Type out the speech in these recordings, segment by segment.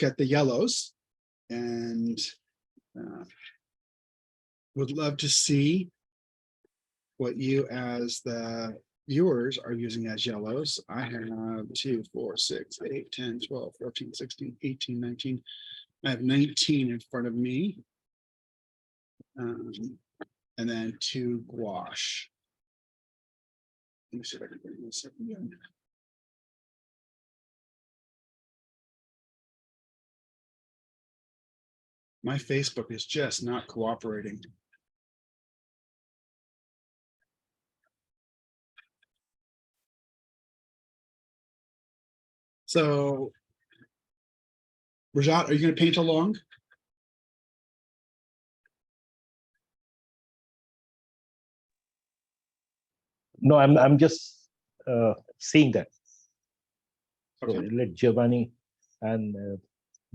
at the yellows and would love to see what you as the viewers are using as yellows. I have 2, 4, 6, 8, 10, 12, 14, 16, 18, 19. I have 19 in front of me. And then 2 gouache. Let me see if I can bring this up again. My Facebook is just not cooperating. So, Rajat, are you going to paint along? No, I'm just seeing that. So Okay. let Giovanni and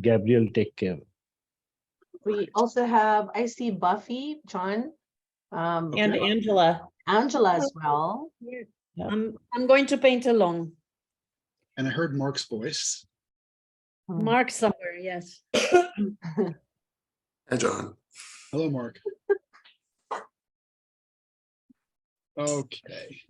Gabriel take care. We also have, I see Buffy, John, And Okay. Angela. Angela as well. I'm going to paint along. And I heard Mark's voice. Mark somewhere, yes. Hi, John. Hello, Mark. Okay.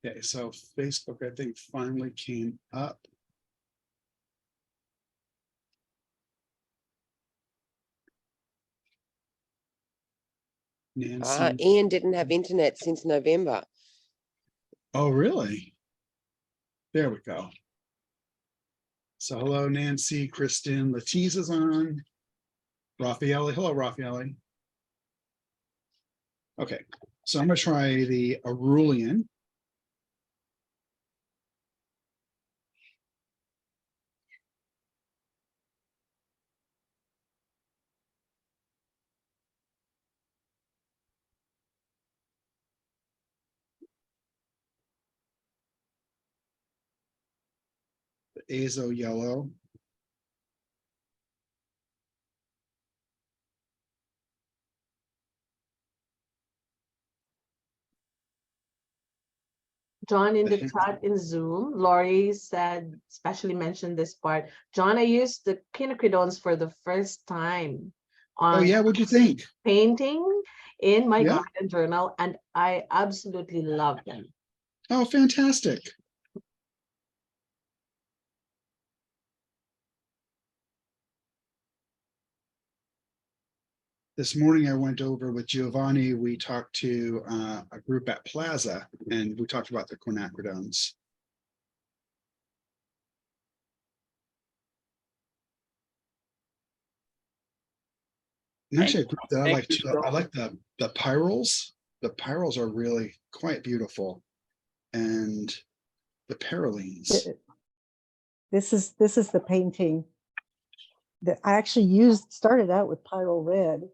Okay, so Facebook, I think, finally came up. Nancy. Ian didn't have internet since November. Oh, really? There we go. So hello, Nancy, Kristen, Letitia's on. Raffaele, hello, Raffaele. Okay, so I'm gonna try the Arulian. The Azo yellow. John in the Okay. chat in Zoom, Lori said, especially mentioned this part. John, I used the quinocridones for the first time Oh on yeah, what'd you think? painting in my Yeah. garden journal, and I absolutely love them. Oh, fantastic. This morning I went over with Giovanni. We talked to a group at Plaza and we talked about the quinacridones. And actually, a group that I like too. I like the pyrals. The pyrals are really quite beautiful, and the parallenes. This is the painting that I actually started out with Pyrrole Red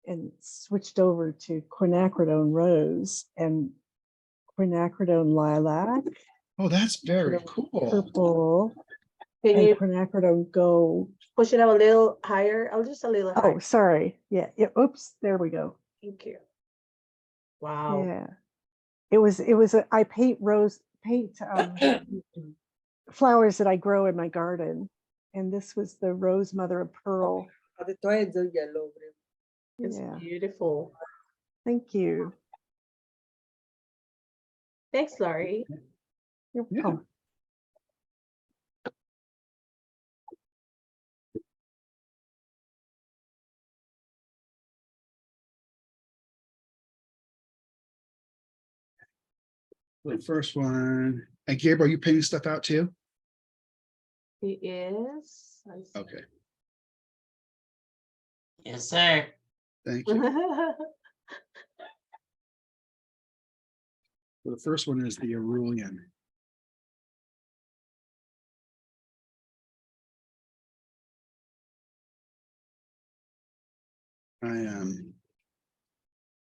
and switched over to quinacridone Rose and quinacridone Lilac, Oh, that's very cool. Purple, Can and you quinacridone Gold. push it up a little higher? I'll just a little Oh, higher. sorry. Yeah. Oops. There we go. Thank you. Wow. Yeah. It was I paint flowers that I grow in my garden. And this was the Rose Mother of Pearl. It's Yeah. beautiful. Thank you. Thanks, Laurie. You're Yeah. welcome. The first one. And Gabriel, are you painting stuff out too? He is. Okay, Yes, sir. thank you. The first one is the Arulian. I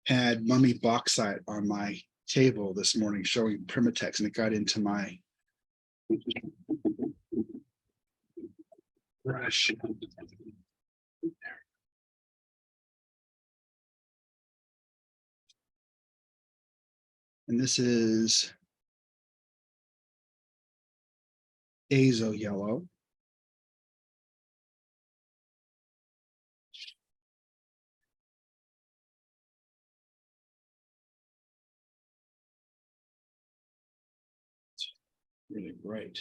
had mummy bauxite on my table this morning showing Primitex, and it got into my Brush. And this is azo yellow. Really bright.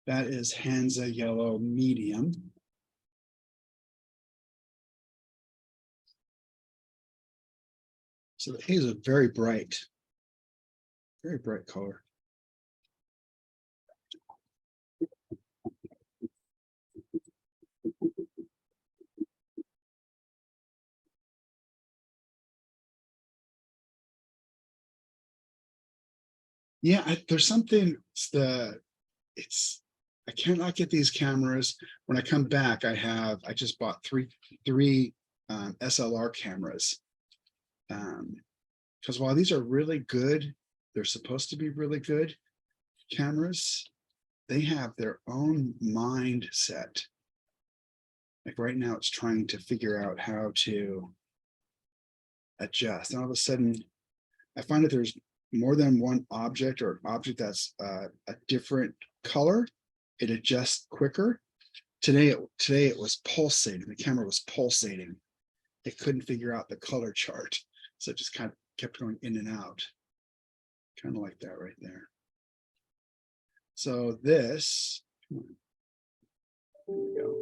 That is Hansa yellow medium. So the haze is very bright color. Yeah, there's something, I cannot get these cameras. When I come back, I just bought three SLR cameras. Because while these are really good, they're supposed to be really good cameras, they have their own mindset. Like right now, it's trying to figure out how to adjust. And all of a sudden, I find that there's more than one object or object that's a different color, it adjusts quicker. Today it was pulsating. The camera was pulsating. It couldn't figure out the color chart, so it just kind of kept going in and out, kind of like that right there. So this, here we go.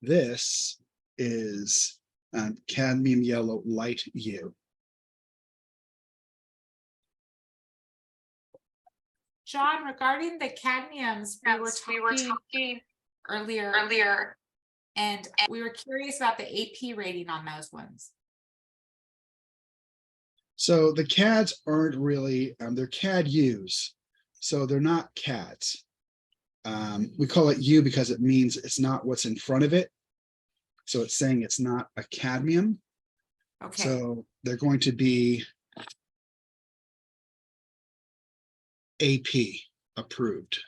This is cadmium yellow light hue. John, regarding the cadmiums, we were talking earlier, and we were curious about the AP rating on those ones. So the CADs aren't really, they're CAD hues. So they're not CADs. We call it U because it means it's not what's in front of it. So it's saying it's not a cadmium. Okay. So they're going to be AP approved.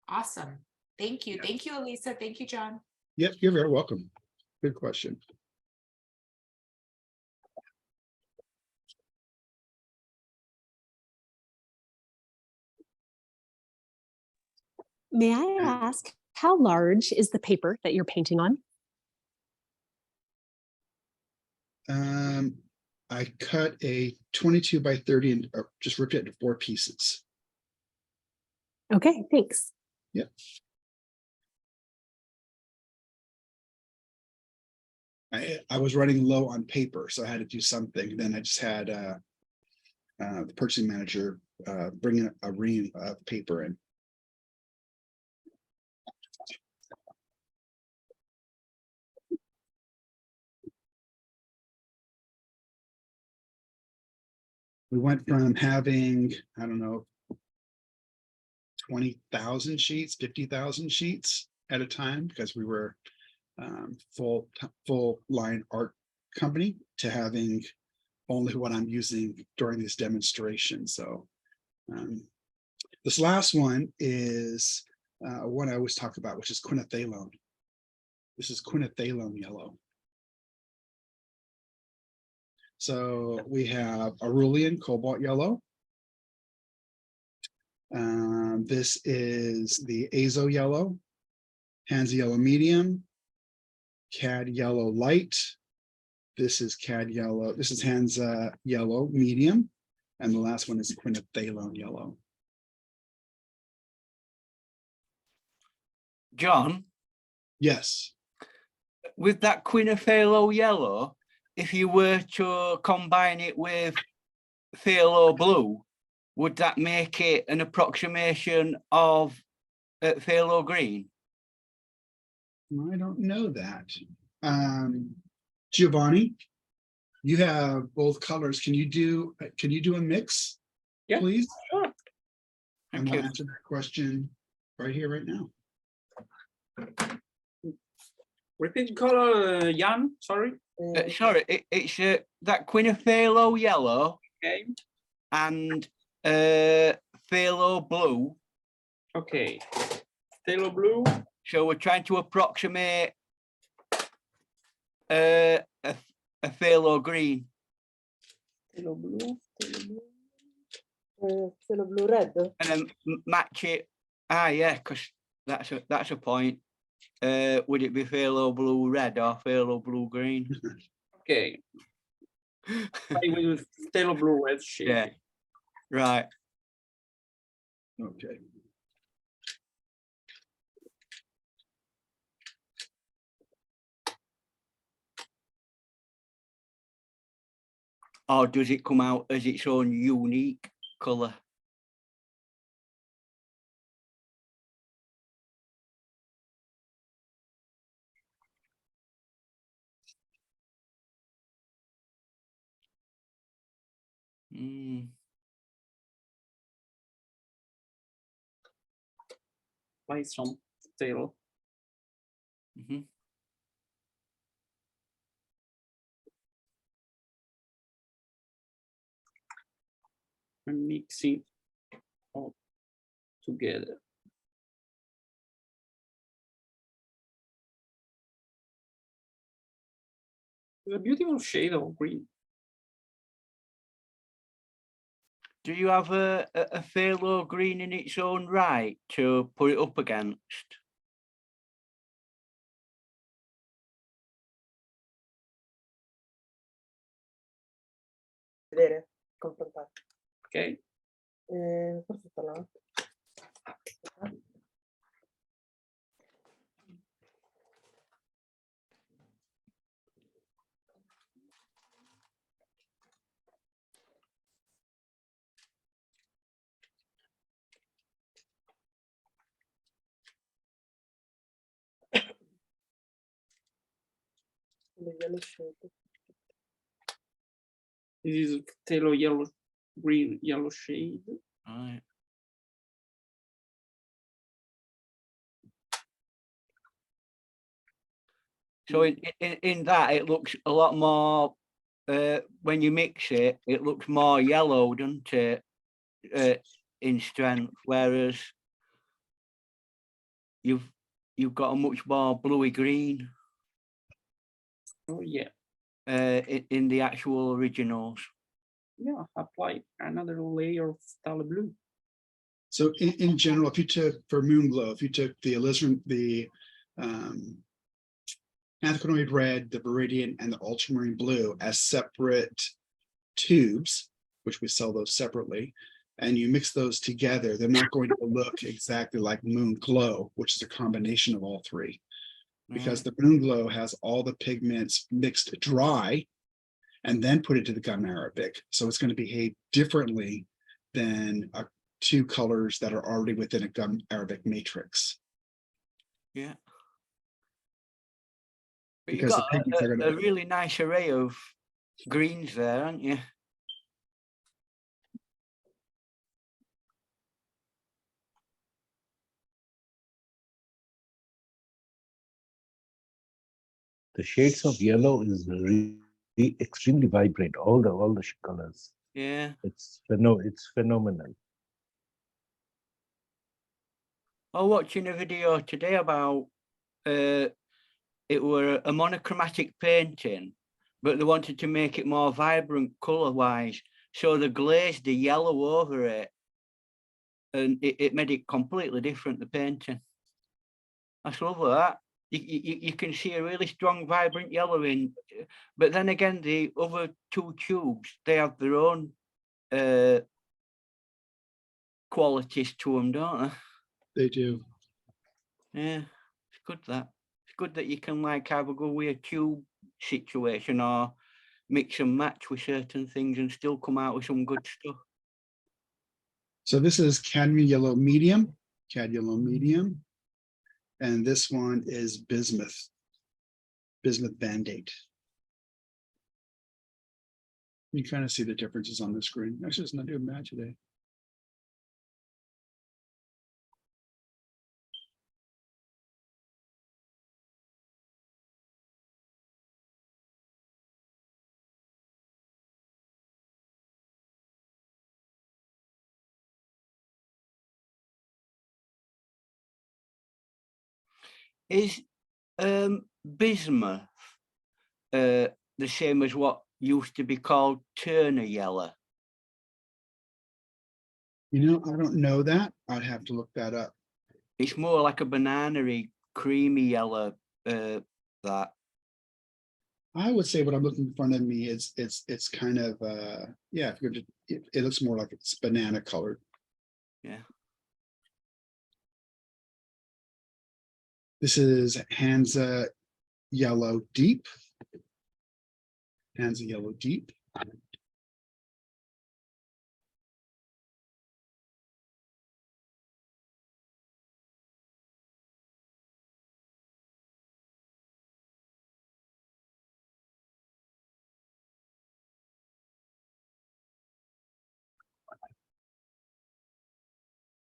Awesome. Thank you. Thank you, Elisa. Thank you, John. Yep, you're very welcome. Good question. May I ask, how large is the paper that you're painting on? I cut a 22 by 30 and just ripped it into 4 pieces. Okay, thanks. Yep. I was running low on paper, so I had to do something. Then I just had the purchasing manager bring a ream of paper in. We went from having, I don't know, 20,000 sheets, 50,000 sheets at a time because we were full line art company to having only what I'm using during this demonstration. So this last one is one I always talk about, which is quinethalone. This is quinethalone yellow. So we have Aurelian cobalt yellow. This is the azo yellow, Hansa yellow medium, CAD yellow light. This is CAD yellow. This is Hansa yellow medium, and the last one is quinethalone yellow. John, Yes. with that quinethalone yellow, if you were to combine it with phthalo blue, would that make it an approximation of phthalo green? I don't know that. Giovanni, you have both colors. Can you do a mix? Yeah, Please? sure. I'm Thank gonna you. answer that question right here, right now. Repeat color, Jan. Sorry. Sorry, it's that Quinifalo yellow Okay. and phthalo blue. Okay. Phthalo blue. So we're trying to approximate a phthalo green. Phthalo blue. Phthalo blue red. And then match it. Ah, yeah, because that's a point. Would it be phthalo blue red or phthalo blue green? Okay. I will phthalo blue red shade. Yeah, right. Okay. Or does it come out as its own unique colour? Mm. Apply some phthalo. Mhm. And mix it all together. It's a beautiful shade of green. Do you have a phthalo green in its own right to put it up against? Vedere, confrontare. Okay. Forse sta là. The yellow shade. This is phthalo yellow, green yellow shade. Right. So in that it looks a lot more. When you mix it, it looks more yellow, doesn't it? In strength, whereas you've got a much more bluey green Oh yeah. in the actual originals. Yeah, apply another layer of phthalo blue. So in general, if you took for Moonglow, if you took the alizarin, the anthraquinoid red, the viridian, and the ultramarine blue as separate tubes, which we sell those separately, and you mix those together, they're not going to look exactly like Moonglow, which is a combination of all three. Because the Moonglow has all the pigments mixed dry and then put into the gum arabic. So it's going to behave differently than two colors that are already within a gum arabic matrix. Yeah. But you've Because the got pigments are going a really nice array of greens there, aren't you? The shades of yellow is really extremely vibrant. All the colors. Yeah. It's phenomenal. I was watching a video today about it were a monochromatic painting, but they wanted to make it more vibrant color wise, so they glazed the yellow over it, and it made it completely different, the painting. That's lovely. That you can see a really strong vibrant yellow in, but then again the other two tubes, they have their own qualities to them, don't they? They do. Yeah, it's good that. It's good that you can like either go with a tube situation or mix and match with certain things and still come out with some good stuff. So this is cadmium yellow medium, cad yellow medium. And this one is bismuth. Bismuth Band-Aid. You kind of see the differences on the screen. Actually, it's not doing bad today. Is bismuth the same as what used to be called Turner yellow? You know, I don't know that. I'd have to look that up. It's more like a banana-y, creamy yellow. That I would say what I'm looking in front of me is it's kind of yeah, if you're just, it looks more like it's banana colored. yeah. This is Hansa Yellow Deep. Hansa Yellow Deep.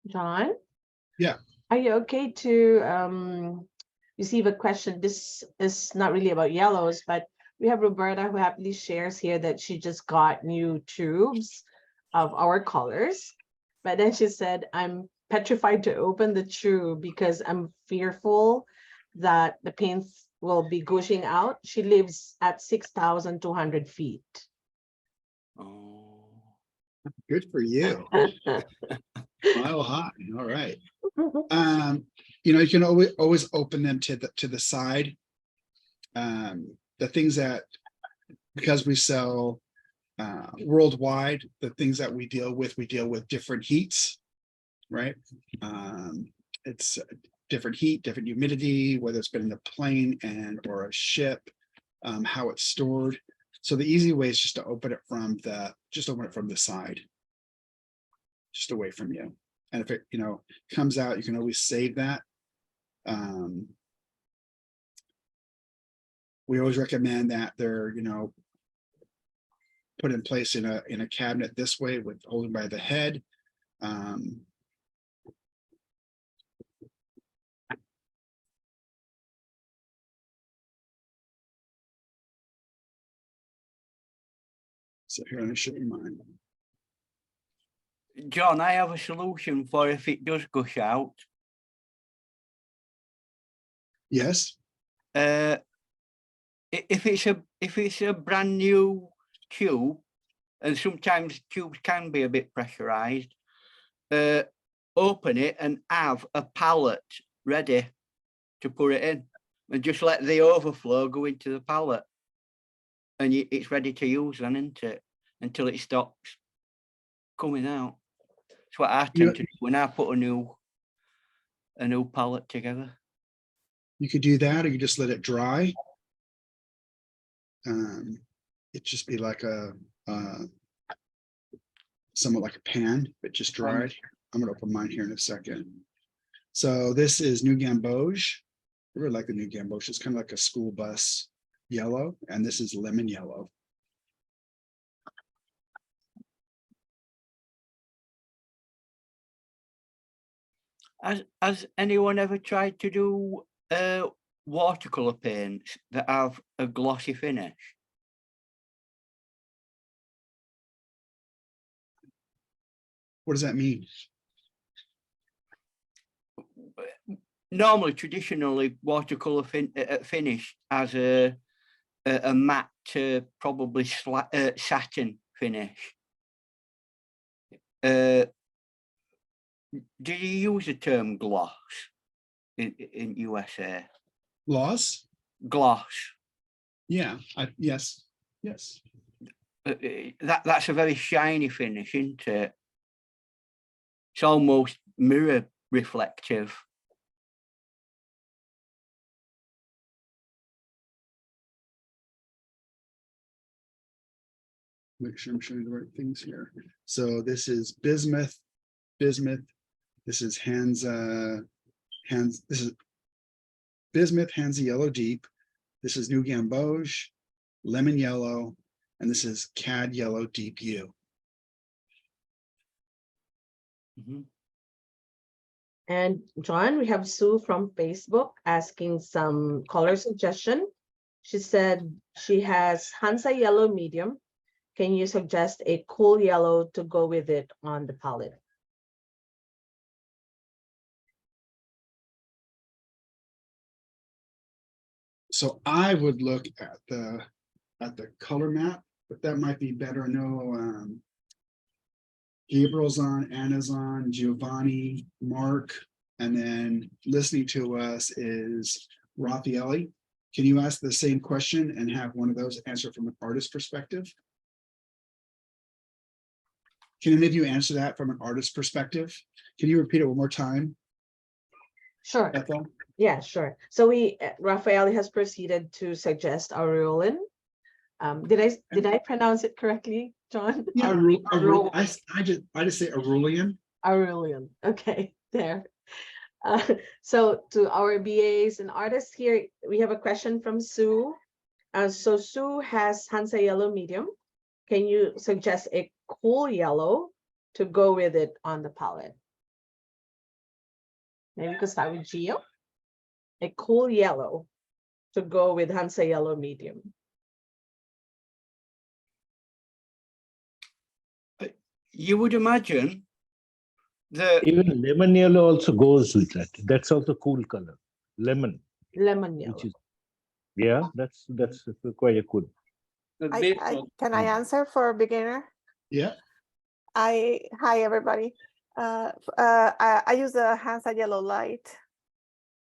John? Yeah. Are you okay to receive a question? This is not really about yellows, but we have Roberta who happily shares here that she just got new tubes of our colors. But then she said, I'm petrified to open the tube because I'm fearful that the paints will be gushing out. She lives at 6,200 feet. Oh. Good for you. Mile high. All right. You know, you can always open them to the side. The things that, because we sell worldwide, the things that we deal with different heats, right? It's different heat, different humidity, whether it's been in the plane and or a ship, how it's stored. So the easy way is just to open it from the side, just away from you. And if it, you know, comes out, you can always save that. We always recommend that they're, you know, put in place in a cabinet this way with holding by the head. So here, I'm gonna show you mine. John, I have a solution for if it does gush out. Yes. If it's a brand new tube, and sometimes tubes can be a bit pressurized, open it and have a pallet ready to put it in, and just let the overflow go into the pallet, and it's ready to use then, isn't it? Until it stops coming out. That's what I tend to do when I put a new pallet together. You could do that, or you just let it dry. It'd just be like somewhat like a pan, but just dried. I'm gonna open mine here in a second. So this is New Gamboge. I really like the New Gamboge. It's kind of like a school bus yellow, and this is lemon yellow. Has anyone ever tried to do watercolor paints that have a glossy finish? What does that mean? Normally, traditionally, watercolor finish has a matte to probably satin finish. Do you use the term gloss in USA? Gloss? Gloss. Yeah. Yes. That's a very shiny finish, isn't it? It's almost mirror reflective. Make sure I'm showing the right things here. So this is bismuth. This is this is bismuth, Hansa yellow deep. This is new gamboge, lemon yellow, and this is cad yellow deep hue. Mhm. And John, we have Sue from Facebook asking some color suggestion. She said she has Hansa yellow medium. Can you suggest a cool yellow to go with it on the palette? So I would look at the color map, but that might be better. No, Gabriel's on, Anna's on, Giovanni, Mark, and then listening to us is Raffaelli. Can you ask the same question and have one of those answer from an artist perspective? Can any of you answer that from an artist perspective? Can you repeat it one more time, Sure. Ethel? Yeah, sure. So Raphael has proceeded to suggest aureolin. Did I pronounce it correctly, John? Yeah, I just say Aurelian. Aureolin. Okay, there. So to our BAs and artists here, we have a question from Sue. So Sue has Hansa yellow medium. Can you suggest a cool yellow to go with it on the palette? Maybe we could start with Gio. A cool yellow to go with Hansa yellow medium. You would imagine that Even lemon yellow also goes with that. That's also cool color. Lemon, Lemon yellow. which is, yeah, that's quite a good. Can I answer for a beginner? Yeah, Hi everybody. I use the Hansa yellow light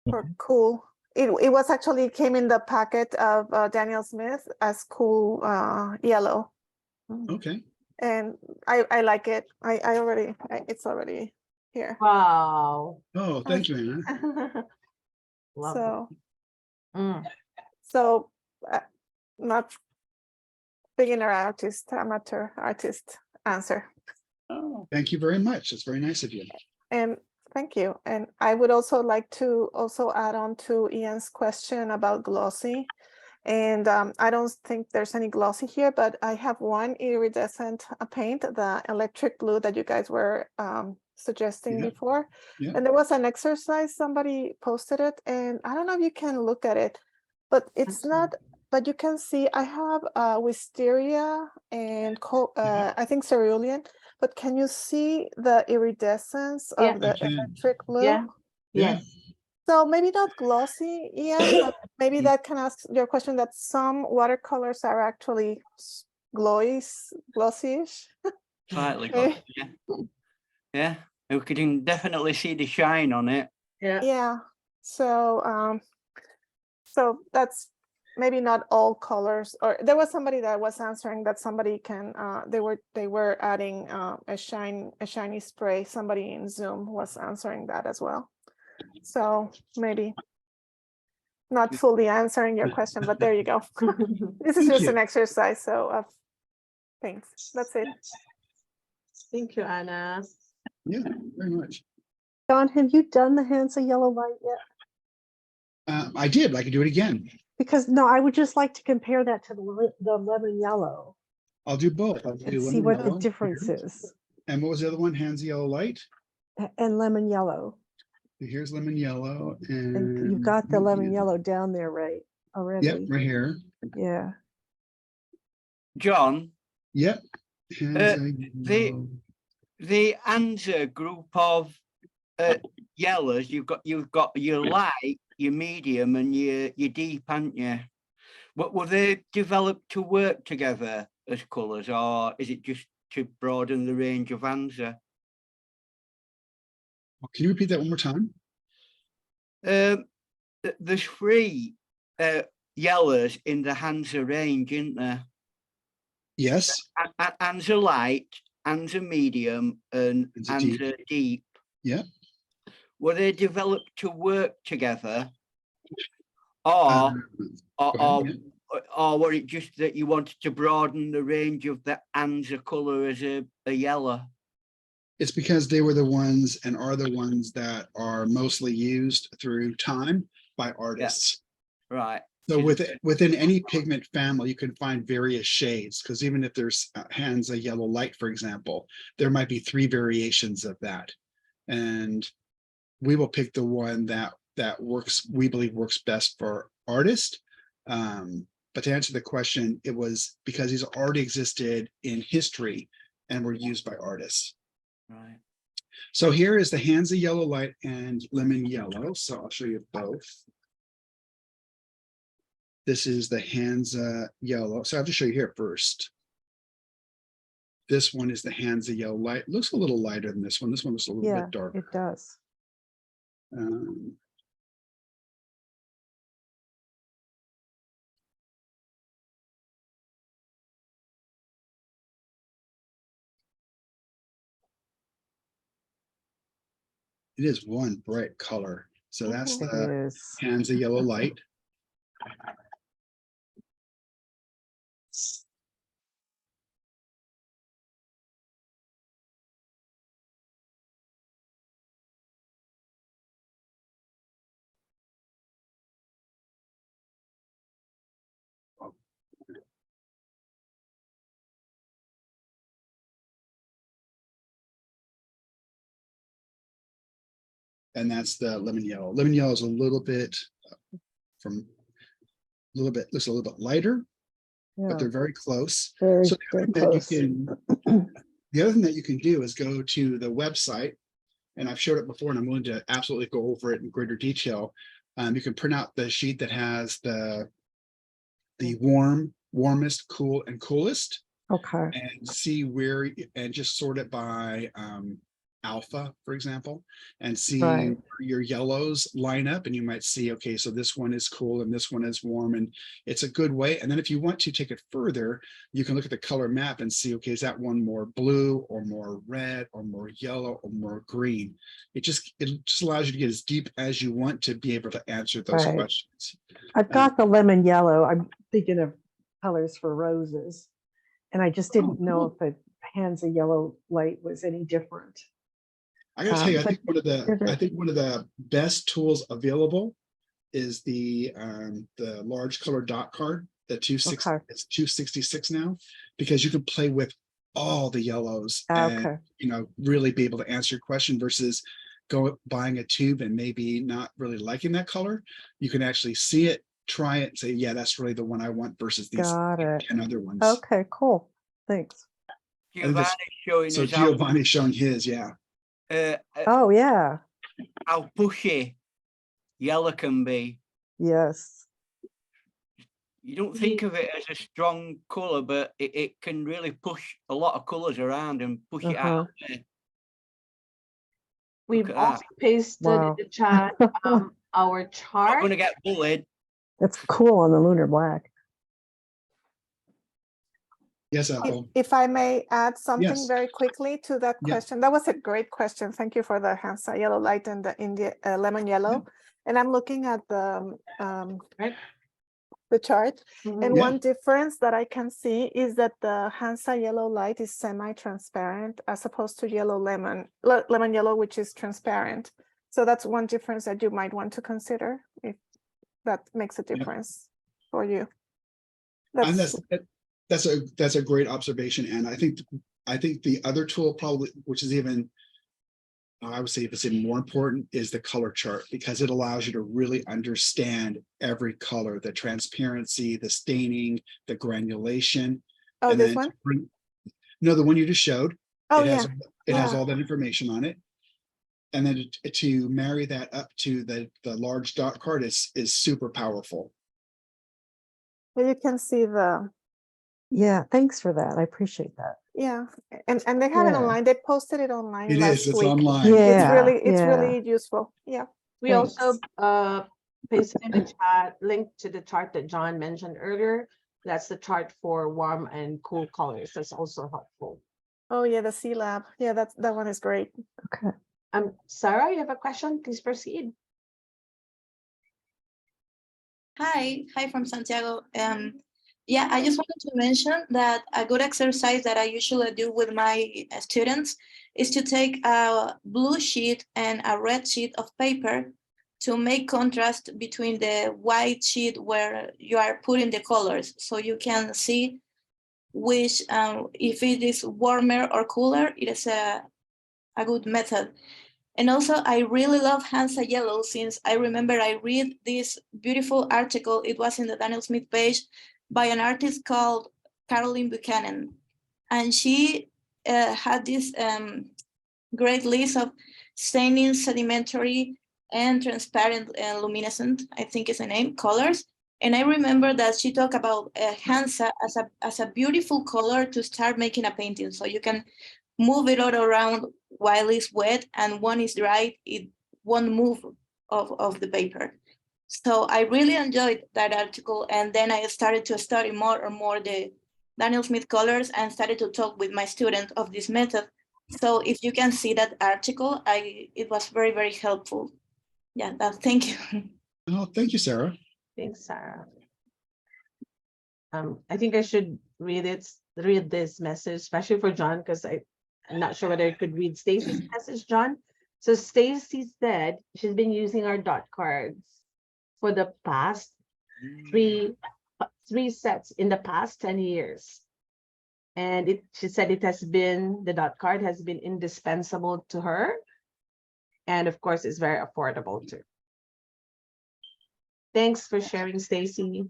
for cool. It was actually came in the packet of Daniel Smith as cool yellow, okay. and I like it. It's already here. Wow. Oh, thank you, Anna. Love it. So not beginner artist, amateur artist answer. Thank you very much. That's very nice of you. And thank you. And I would also like to also add on to Ian's question about glossy. And I don't think there's any glossy here, but I have one iridescent paint, the electric blue that you guys were suggesting Yeah. before. Yeah. And there was an exercise, somebody posted it, and I don't know if you can look at it, but it's not, but you can see I have wisteria and I think cerulean, but can you see the iridescence Yeah. of the I can. electric blue? Yeah. Yeah. Yes. So maybe not glossy, Ian, but maybe that can ask your question that some watercolors are actually glossy-ish. slightly, Okay. yeah, we can definitely see the shine on it. Yeah. Yeah. So so that's maybe not all colors, or there was somebody that was answering that somebody can they were adding a shiny spray. Somebody in Zoom was answering that as well. So maybe not fully answering your question, but there you go. This is Thank just you. an exercise, so of things. That's it. Thank you, Anna. Yeah, very much. Don, have you done the Hansa yellow light yet? I did. I could do it again. Because no, I would just like to compare that to the lemon yellow I'll do both. I'll and do see lemon what the yellow. difference is. And what was the other one? Hands yellow light. And lemon yellow. Here's lemon yellow, And and you've got the lemon yellow down there, right? Already. Yep, right here. Yeah. John, Yep. Hansa the yellow. the answer group of yellows, you've got your light, your medium, and your deep, haven't you? But were they developed to work together as colours, or is it just to broaden the range of answer? Can you repeat that one more time? There's three yellows in the Hansa range, isn't there? Yes. Hansa light, Hansa medium, and Hansa deep. Hansa deep. Yeah. Were they developed to work together, or were it just that you wanted to broaden the range of the Hansa colour as a yellow? It's because they were the ones and are the ones that are mostly used through time. by artists. Right. So Is- within any pigment family, you can find various shades, because even if there's Hansa yellow light, for example, there might be 3 variations of that. And we will pick the one that works, we believe works best for artist. But to answer the question, it was because these already existed in history and were used by artists. Right. So here is the Hansa yellow light and lemon yellow. So I'll show you both. This is the Hansa yellow. So I have to show you here first. This one is the Hansa yellow light. Looks a little lighter than this one. This one looks a little Yeah, bit darker. it does. It is one bright color. So that's It the is. Hansa yellow light. And that's the lemon yellow. Lemon yellow is a little bit looks a little bit lighter, Yeah, but they're very close. very, So very the other close. thing the other thing that you can do is go to the website, and I've showed it before, and I'm willing to absolutely go over it in greater detail. You can print out the sheet that has the warmest, cool, and coolest, Okay, and see where, and just sort it by alpha, for example, and see Right. where your yellows line up, and you might see, okay, so this one is cool and this one is warm, and it's a good way. And then if you want to take it further, you can look at the color map and see, okay, is that one more blue or more red or more yellow or more green? It just allows you to get as deep as you want to be able to answer those Right. questions. I've got the lemon yellow. I'm thinking of colors for roses. And I just didn't know if the Hansa yellow light was any different. I gotta tell you, I but think one of the best tools available is the large color dot card, the 260, Okay. it's 266 now, because you can play with all the yellows and, Okay. really be able to answer your question versus buying a tube and maybe not really liking that color. You can actually see it, try it, and say, yeah, that's really the one I want versus these Got it. 10 other ones. Okay, cool. Thanks. And this- Giovanni's showing So us how, Giovanni's showing his, yeah. Oh, yeah. how pushy yellow can be. Yes. You don't think of it as a strong color, but it can really push a lot of colors around and push it out. We've at also pasted in Wow. the chat our Not chart. going to get bullied. That's cool on the lunar black. Yes, Apple. If I may add something Yes. very quickly to that Yeah. question. That was a great question. Thank you for the Hansa yellow light and the India lemon yellow. And I'm looking at the chart. And Yeah. one difference that I can see is that the Hansa yellow light is semi-transparent as opposed to yellow lemon yellow, which is transparent. So that's one difference that you might want to consider if that makes a difference for you. And that's a great observation. And I think the other tool probably, which is even, I would say if it's even more important, is the color chart, because it allows you to really understand every color, the transparency, the staining, the granulation. Oh, and this then one? No, the one you just showed. Oh, It has, yeah. it has Yeah. all that information on it. And then to marry that up to the large dot card is super powerful. Well, you can see yeah, thanks for that. I appreciate that. Yeah, and they have it Yeah. online. They posted it online It last is, it's week. online. Yeah. It's really useful. Yeah. We also Thanks. pasted in the chat link to the chart that John mentioned earlier. That's the chart for warm and cool colors. That's also helpful. Oh yeah, the C Lab. Yeah, that one is great. Okay. Sarah, you have a question? Please proceed. Hi from Santiago. Yeah, I just wanted to mention that a good exercise that I usually do with my students is to take a blue sheet and a red sheet of paper to make contrast between the white sheet where you are putting the colors, so you can see which, if it is warmer or cooler, it is a good method. And also, I really love Hansa Yellow, since I remember I read this beautiful article, it was in the Daniel Smith page, by an artist called Caroline Buchanan. And she had this great list of staining, sedimentary, and transparent and luminescent, I think is the name, colors. And I remember that she talked about Hansa as a beautiful color to start making a painting. So you can move it all around while it's wet, and when it's dry, it won't move of the paper. So I really enjoyed that article. And then I started to study more and more the Daniel Smith colors and started to talk with my student of this method. So if you can see that article, it was very, very helpful. Yeah, thank you. Oh, thank you, Sarah. Thanks, Sarah. I think I should read this message, especially for John, because I'm not sure whether I could read Stacy's message, John. So Stacy said she's been using our dot cards for the past three sets in the past 10 years. And she said the dot card has been indispensable to her. And of course, it's very affordable too. Thanks for sharing, Stacy.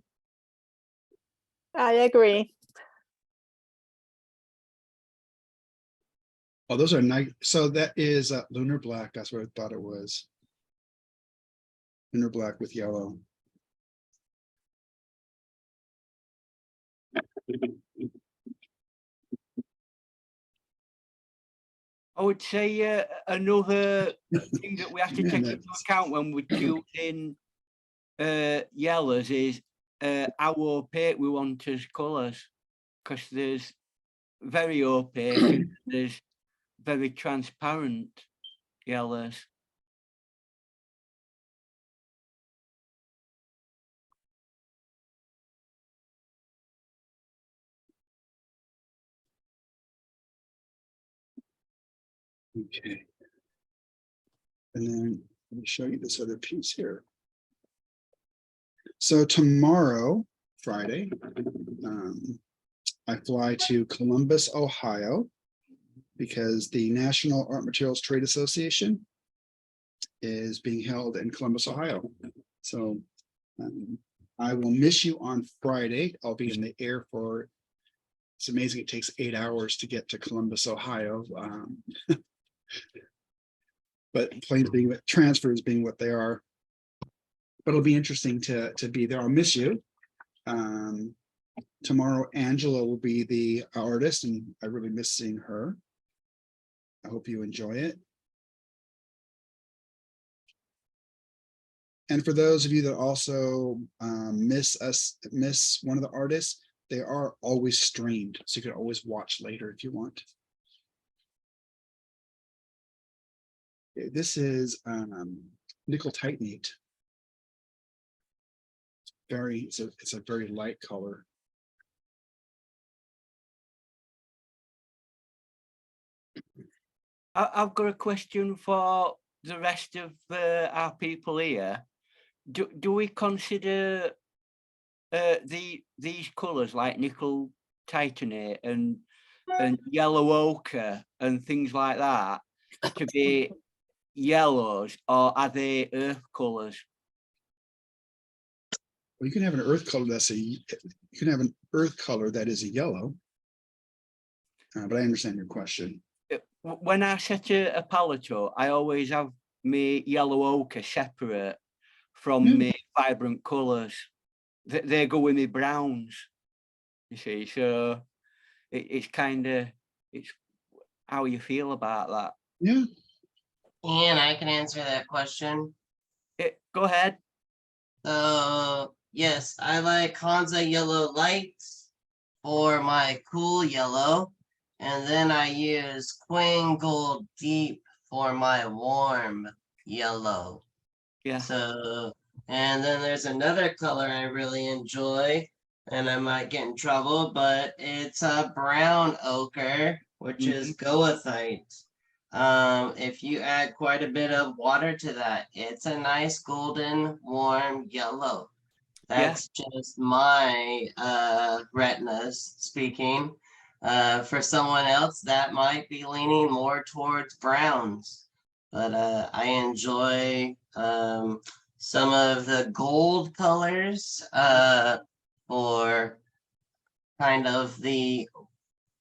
I agree. Oh, those are nice. So that is lunar black. That's what I thought it was. Lunar black with yellow. I would say another thing that we have to Yeah, take into account when we're choosing yellows is how opaque we want as colours, because there's very opaque and there's very transparent yellows. Okay. And then let me show you this other piece here. So tomorrow, Friday, I fly to Columbus, Ohio, because the National Art Materials Trade Association is being held in Columbus, Ohio. So I will miss you on Friday. I'll be in the air for, it's amazing, it takes 8 hours to get to Columbus, Ohio. But planes being, transfers being what they are. But it'll be interesting to be there. I'll miss you. Tomorrow, Angela will be the artist, and I really miss seeing her. I hope you enjoy it. And for those of you that also miss one of the artists, they are always streamed, so you can always watch later if you want. Okay, this is nickel titanate. It's a very light color. I've got a question for the rest of our people here. Do we consider these colours like nickel titanate and yellow ochre and things like that to be yellows, or are they earth colours? Well, you can have an earth color that is a yellow. But I understand your question. When I set a paletot, I always have my yellow ochre separate from my vibrant colours. They go with my browns, you see. So it's kind of, it's how you feel about that. Yeah. And I can answer that question. Go ahead. Yes, I like Hansa Yellow Lights for my cool yellow. And then I use Queen Gold Deep for my warm yellow. Yeah. So, and then there's another color I really enjoy, and I might get in trouble, but it's a brown ochre, which is goethite. if you add quite a bit of water to that, it's a nice golden warm yellow. That's just my retinas speaking. For someone else, that might be leaning more towards browns. But I enjoy some of the gold colors for kind of the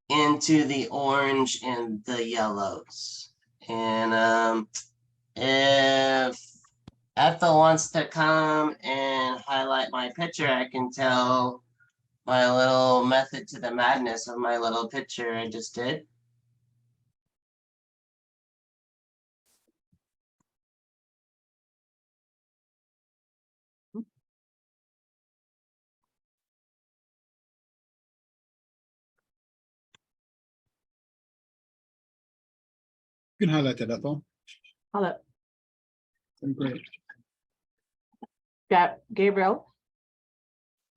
into the orange and the yellows. And if Ethel wants to come and highlight my picture, I can tell my little method to the madness of my little picture I just did. You can highlight that, Ethel. Hello, Great. Gabriel.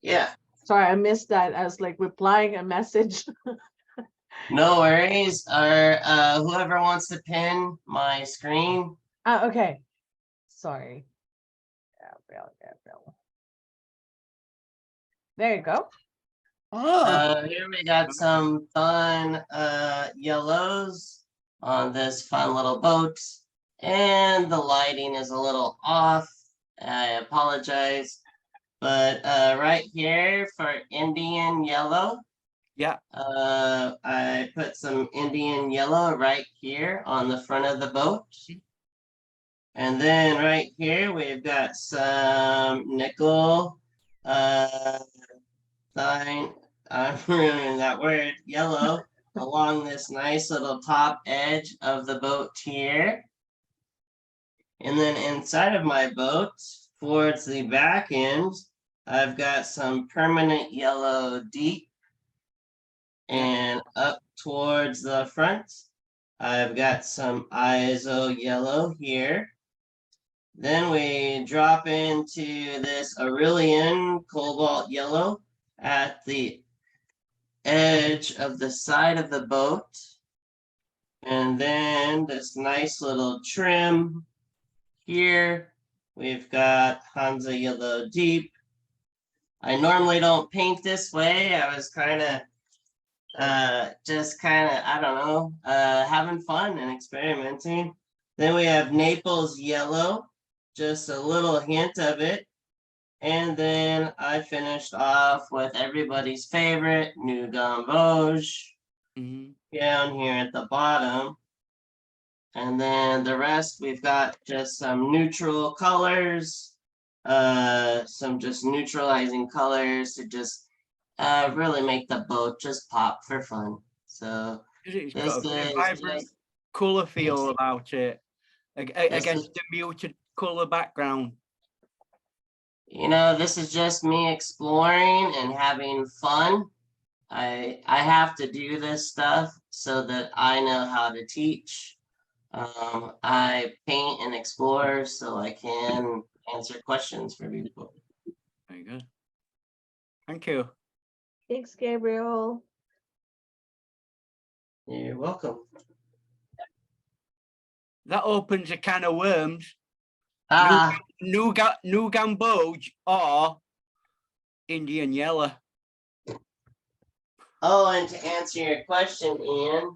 Yeah, Sorry, I missed that. I was like replying a message. no worries. Or whoever wants to pin my screen. Okay. Sorry. Gabriel. There you go. Here we got some fun yellows on this fun little boat. And the lighting is a little off. I apologize. But right here for Indian yellow. Yeah. I put some Indian yellow right here on the front of the boat. And then right here we've got some nickel sign, I'm ruining that word, yellow, along this nice little top edge of the boat here. And then inside of my boat, towards the back end, I've got some permanent yellow deep. And up towards the front, I've got some ISO yellow here. Then we drop into this Aurelian cobalt yellow at the edge of the side of the boat. And then this nice little trim here. We've got Hansa yellow deep. I normally don't paint this way. I was kind of I don't know, having fun and experimenting. Then we have Naples yellow, just a little hint of it. And then I finished off with everybody's favorite, New Gamboge, down here at the bottom. And then the rest, we've got just some neutral colors, some just neutralizing colors to just really make the boat just pop for fun. So It's this got a very is vibrant just, colour feel about it against is- the muted colour background. you know, this is just me exploring and having fun. I have to do this stuff so that I know how to teach. I paint and explore so I can answer questions for people. Very good. Thank you. Thanks, Gabriel. You're welcome. That opens a can of worms. New Gamboge or Indian yellow. Oh, and to answer your question, Ian,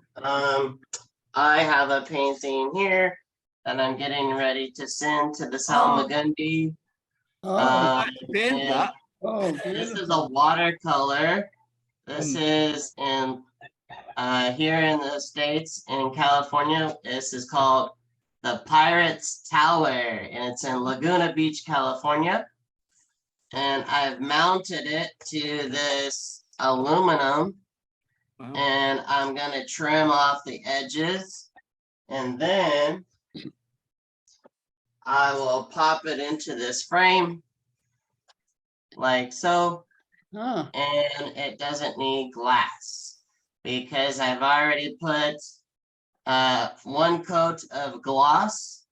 I have a painting here that I'm getting ready to send to the Salmagundi. This is a watercolor. This is in here in the States, in California. This is called the Pirates Tower, and it's in Laguna Beach, California. And I've mounted it to this aluminum. Wow. And I'm gonna trim off the edges, and then I will pop it into this frame like so. And it doesn't need glass because I've already put one coat of gloss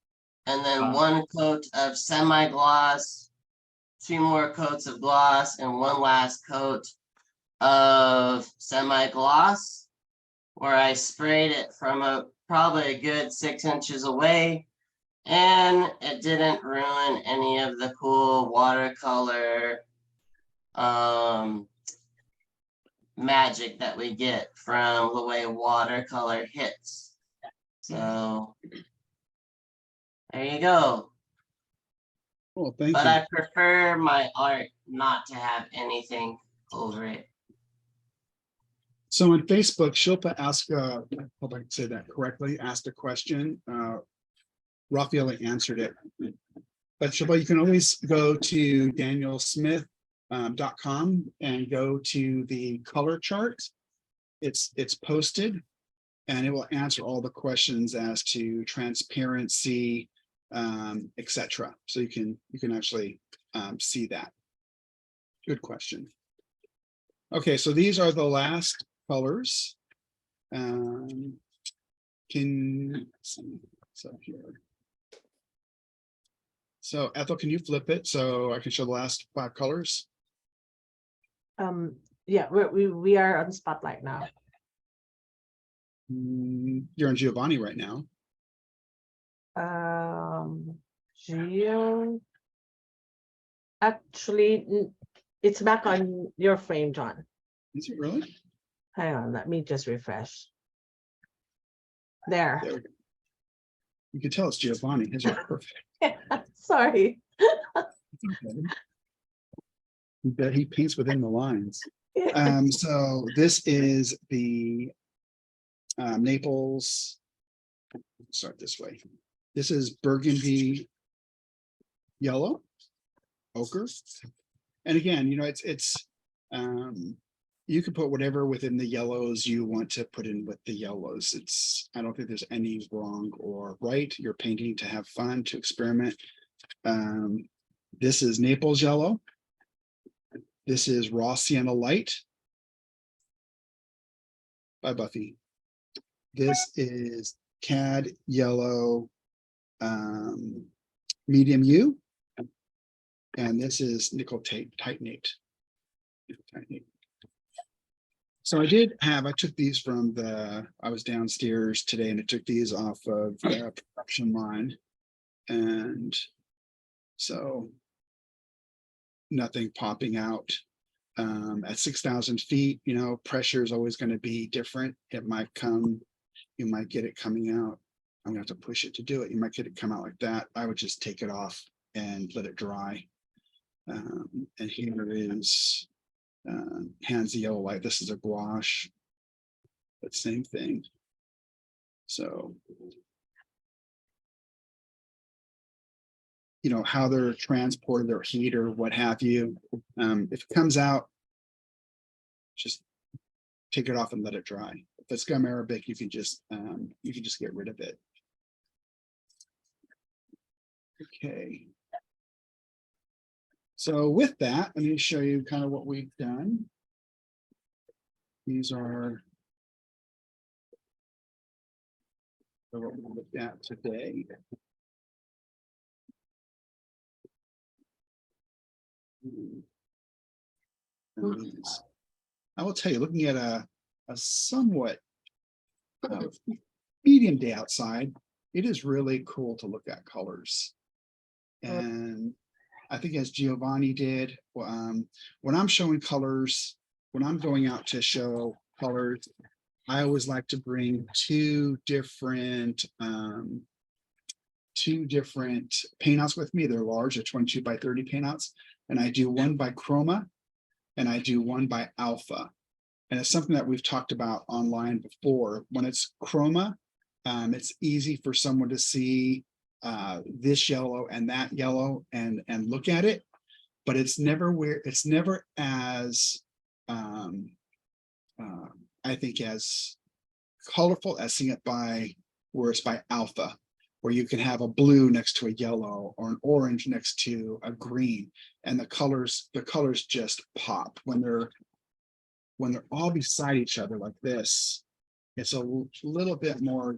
and then one coat of semi-gloss, 2 more coats of gloss, and one last coat of semi-gloss, where I sprayed it from probably a good 6 inches away. And it didn't ruin any of the cool watercolor magic that we get from the way watercolor hits. So there you go. Well, thank But you. I prefer my art not to have anything over it. So on Facebook, Shilpa asked, I hope I can say that correctly, asked a question. Raphael answered it. But Shilpa, you can always go to danielsmith.com and go to the color chart. It's posted and it will answer all the questions as to transparency, etc. So you can actually see that. Good question. Okay, so these are the last colors. So here. So Ethel, can you flip it so I can show the last 5 colors? Yeah, we are on spotlight now. You're on Giovanni right now. Geo. Actually, it's back on your frame, John. Is it really? Hang on, let me just refresh. There. There we go. You can tell it's Giovanni. His are perfect. Sorry. But he paints within the lines. So this is the Naples. Start this way. This is burgundy yellow, ochre. And again, you know, it's you can put whatever within the yellows you want to put in with the yellows. I don't think there's any wrong or right. You're painting to have fun, to experiment. This is Naples yellow. This is raw sienna light by Buffy. This is cad yellow medium U. And this is nickel titanate. So I took these from I was downstairs today and I took these off of the production line. And so nothing popping out. At 6,000 feet, you know, pressure is always going to be different. It might come, you might get it coming out. I'm gonna have to push it to do it. You might get it come out like that. I would just take it off and let it dry. And here is hands the yellow light. This is a gouache, but same thing. So, you know, how they're transported, their heat or what have you. If it comes out, just take it off and let it dry. If it's gum Arabic, you can just get rid of it. Okay. So with that, let me show you kind of what we've done. These are what we looked at today. I will tell you, looking at a somewhat medium day outside, it is really cool to look at colors. And I think as Giovanni did, when I'm showing colors, when I'm going out to show colors, I always like to bring two different paintouts with me. They're large, they're 22 by 30 paintouts. And I do one by chroma and I do one by alpha. And it's something that we've talked about online before. When it's chroma, it's easy for someone to see this yellow and that yellow and look at it, but it's never as I think as colorful as seeing it where it's by alpha, where you can have a blue next to a yellow or an orange next to a green, and the colors just pop when they're all beside each other like this. It's a little bit more.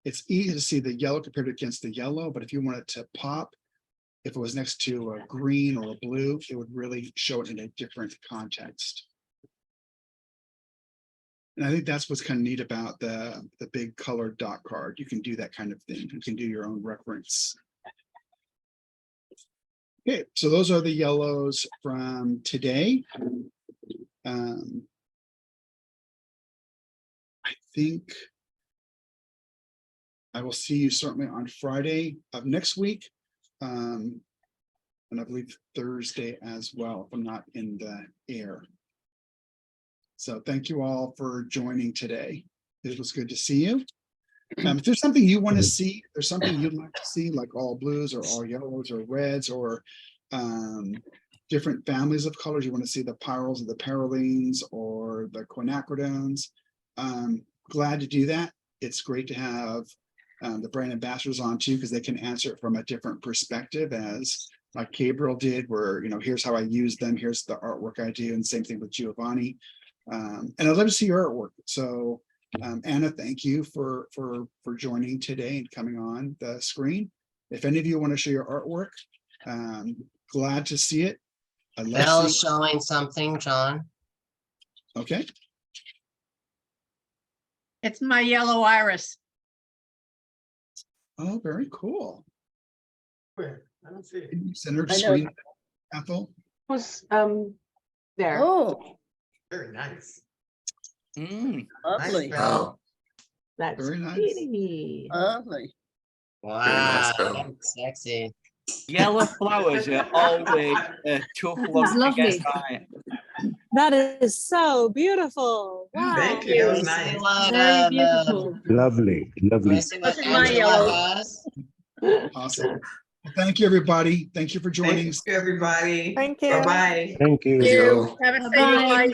It's easy to see the yellow compared against the yellow, but if you want it to pop, if it was next to a green or a blue, it would really show it in a different context. And I think that's what's kind of neat about the big colored dot card. You can do that kind of thing. You can do your own reference. Okay, so those are the yellows from today. I think I will see you certainly on Friday of next week. And I believe Thursday as well, if I'm not in the air. So thank you all for joining today. It was good to see you. If there's something you want to see, if there's something you'd like to see, like all blues or all yellows or reds or different families of colors, you want to see the pyrroles or the parylene or the quinacridones, glad to do that. It's great to have the brand ambassadors on too, because they can answer it from a different perspective, as like Gabriel did, where, you know, here's how I use them, here's the artwork I do, and same thing with Giovanni. And I'd love to see your artwork. So Anna, thank you for joining today and coming on the screen. If any of you want to show your artwork, glad to see it. I love Bell's seeing. showing something, John. Okay. It's my yellow iris. Oh, very cool. Where? I don't see it. Can you center I know. screen, Ethel? Who's there? Oh, Very nice. Mm. lovely, Nice, Belle. That's Very nice. pretty. lovely. Wow, that's sexy. Yellow flowers are always a tough That one was to lovely. get right. That is so beautiful. Wow. Thank you. That was nice. Very beautiful. Lovely, lovely. Those are my yellows. Awesome. Thank you, everybody. Thank you for joining. Thank you, everybody. Thank you. Bye-bye. Thank you. You have a safe Bye-bye. flight.